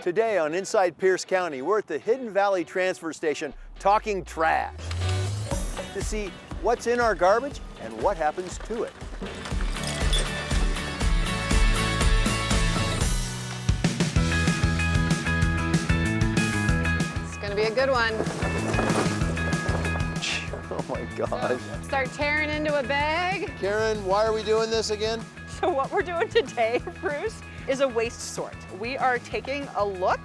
Today on Inside Pierce County, we're at the Hidden Valley Transfer Station talking trash to see what's in our garbage and what happens to it. It's gonna be a good one. Oh my gosh. Start tearing into a bag. Karen, why are we doing this again? So what we're doing today, Bruce, is a waste sort. We are taking a look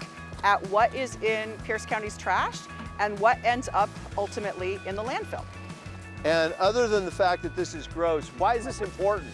at what is in Pierce County's trash and what ends up ultimately in the landfill. And other than the fact that this is gross, why is this important?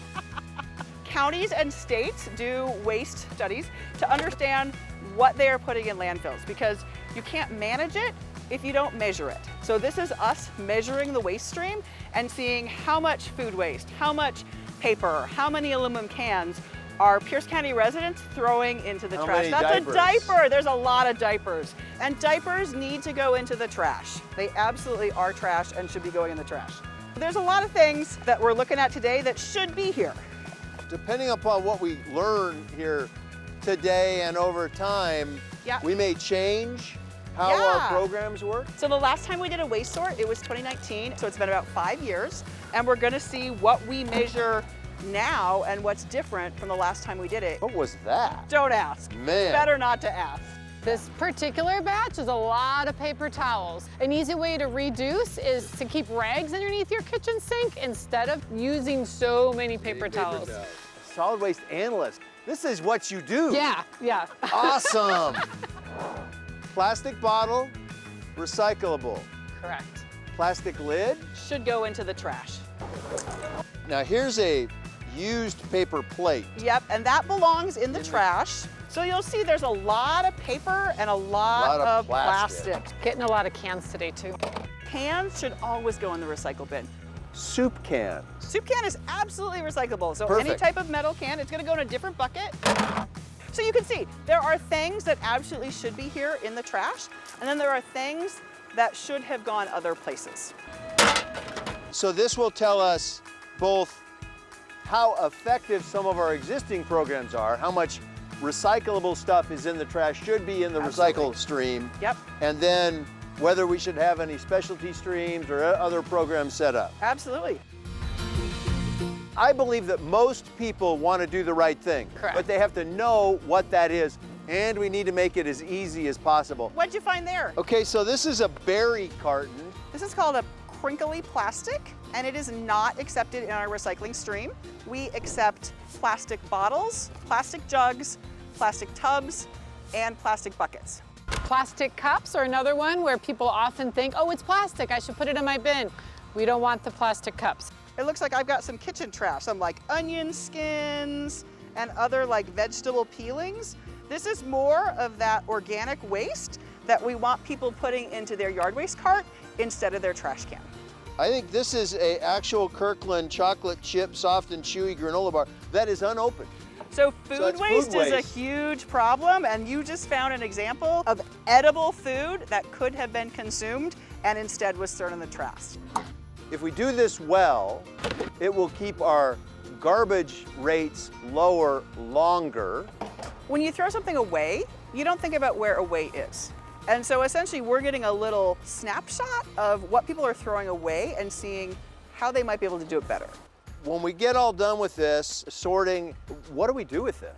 Counties and states do waste studies to understand what they are putting in landfills because you can't manage it if you don't measure it. So this is us measuring the waste stream and seeing how much food waste, how much paper, how many aluminum cans are Pierce County residents throwing into the How trash. many That's diapers? a diaper. There's a lot of diapers. And diapers need to go into the trash. They absolutely are trash and should be going in the trash. There's a lot of things that we're looking at today that should be here. Depending upon what we learn here today and over time, Yeah. we may change how Yeah. our programs work. So the last time we did a waste sort, it was 2019, so it's been about 5 years. And we're gonna see what we measure now and what's different from the last time we did it. What was that? Don't ask. Man. Better not to ask. This particular batch is a lot of paper towels. An easy way to reduce is to keep rags underneath your kitchen sink instead of using so many paper towels. Solid waste analyst. This is what you do. Yeah. Awesome. Plastic bottle, recyclable. Correct. Plastic lid. Should go into the trash. Now here's a used paper plate. Yep, and that belongs in the trash. So you'll see there's a lot of paper and a lot of plastic. Getting a lot of cans today too. Cans should always go in the recycle bin. Soup can. Soup can is absolutely recyclable. So any Perfect. type of metal can, it's gonna go in a different bucket. So you can see, there are things that absolutely should be here in the trash, and then there are things that should have gone other places. So this will tell us both how effective some of our existing programs are, how much recyclable stuff is in the trash, should be in the recycle stream, Yep, and then whether we should have any specialty streams or other programs set up. absolutely. I believe that most people want to do the right thing, Correct. but they have to know what that is, and we need to make it as easy as possible. What'd you find there? Okay, so this is a berry carton. This is called a crinkly plastic, and it is not accepted in our recycling stream. We accept plastic bottles, plastic jugs, plastic tubs, and plastic buckets. Plastic cups are another one where people often think, oh, it's plastic, I should put it in my bin. We don't want the plastic cups. It looks like I've got some kitchen trash, some like onion skins and other like vegetable peelings. This is more of that organic waste that we want people putting into their yard waste cart instead of their trash can. I think this is a actual Kirkland chocolate chip soft and chewy granola bar that is unopened. So food that's waste food is a waste. huge problem, and you just found an example of edible food that could have been consumed and instead was thrown in the trash. If we do this well, it will keep our garbage rates lower longer. When you throw something away, you don't think about where away is. And so essentially we're getting a little snapshot of what people are throwing away and seeing how they might be able to do it better. When we get all done with this sorting, what do we do with this?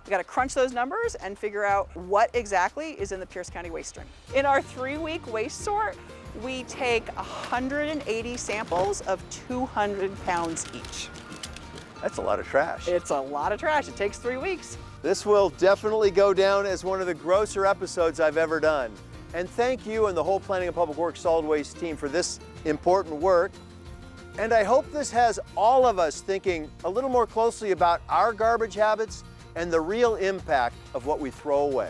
We got to crunch those numbers and figure out what exactly is in the Pierce County waste stream. In our 3-week waste sort, we take 180 samples of 200 pounds each. That's a lot of trash. It's a lot of trash. It takes 3 weeks. This will definitely go down as one of the grosser episodes I've ever done. And thank you and the whole Planning and Public Works Solid Waste team for this important work. And I hope this has all of us thinking a little more closely about our garbage habits and the real impact of what we throw away.